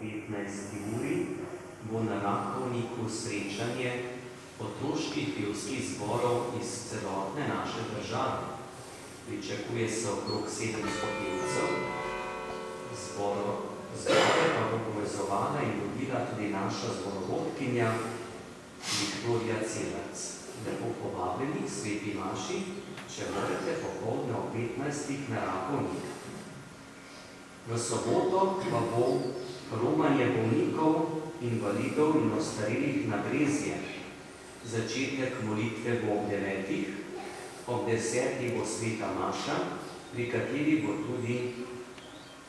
15. uri bo na Rakovniku srečanje otroških pevskih zborov iz celotne naše države. Pričakuje se okrog 700 pevcev. Zbore pa bo povezovala in vodila tudi naša zborovodkinja Viktorija Celac. Lepo povabljeni k sveti maši, če morete popoldne ob 15. na Rakovnik. V soboto pa bo romanje bolnikov, invalidov in ostarelih na Brezje. Začetek molitve bo ob 9. Ob 10. bo sveta maša, pri kateri bo tudi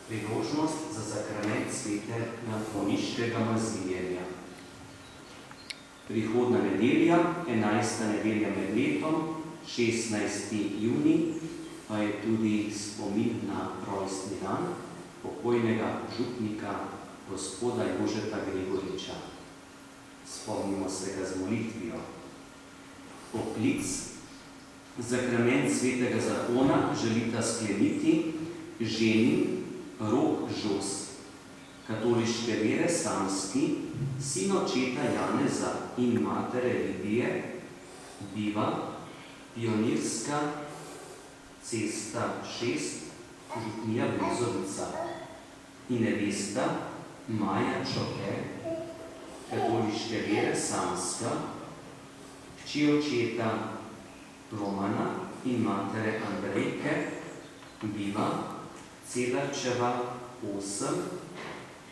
priložnost za sakrament svetega bolniškega maziljenja. Prihodna nedelja, 11. nedelja med letom, 16. junij, pa je tudi spomin na rojstni dan pokojnega župnika gospoda Jožeta Gregoriča. Spomnimo se ga z molitvijo. Poklic sakrament svetega zakona želita skleniti ženi Rok Žos, katoliške vere Samski, sin očeta Janeza in matere Lidije, biva Pionirska cesta 6, župnija Brezovica, in nevesta Maja Čoke, katoliške vere Samska, hči očeta Romana in matere Andrejke, biva Celarčeva 8,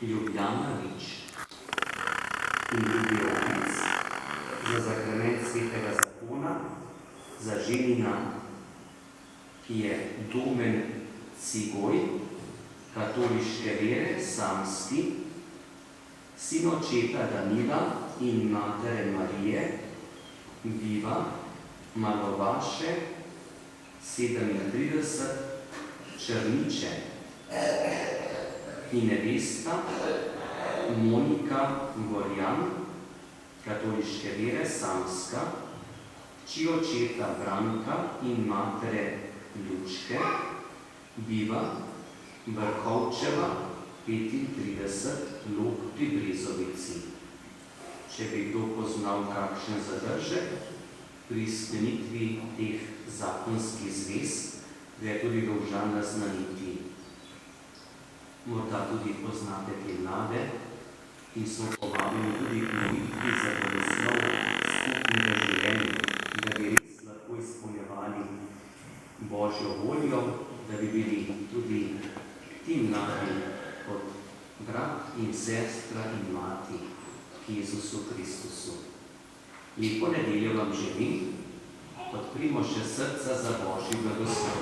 Ljubljana Vič. In drugi opic za sakrament svetega zakona za ženina, ki je Domen Cigoj, katoliške vere Samski, sin očeta Danila in matere Marije, biva Malovaše 37, Črniče, in nevesta Monika Gorjan, katoliške vere Samska, hči očeta Branka in matere Ljučke, biva Vrhovčeva 35, Log pri Brezovici. Če bi kdo poznal kakšen zadržek pri sklenitvi teh zakonskih zvez, ga je tudi dolžan naznaniti. Morda tudi poznate te mlade in so povabljeni tudi k molitvi za blagoslov skupnega življenja, da bi res lahko izpolnjevali Božjo voljo, da bi bili tudi ti mladi kot brat in sestra in mati k Jezusu Kristusu. Lepo nedeljo vam želim, odprimo še srca za Božji blagoslov.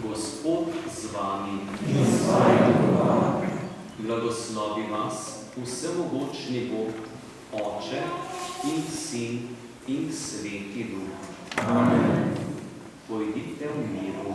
Gospod z vami, blagoslovi vas vsemogočni Bog, Oče in Sin in Sveti Duh. Amen. Pojdite v miru.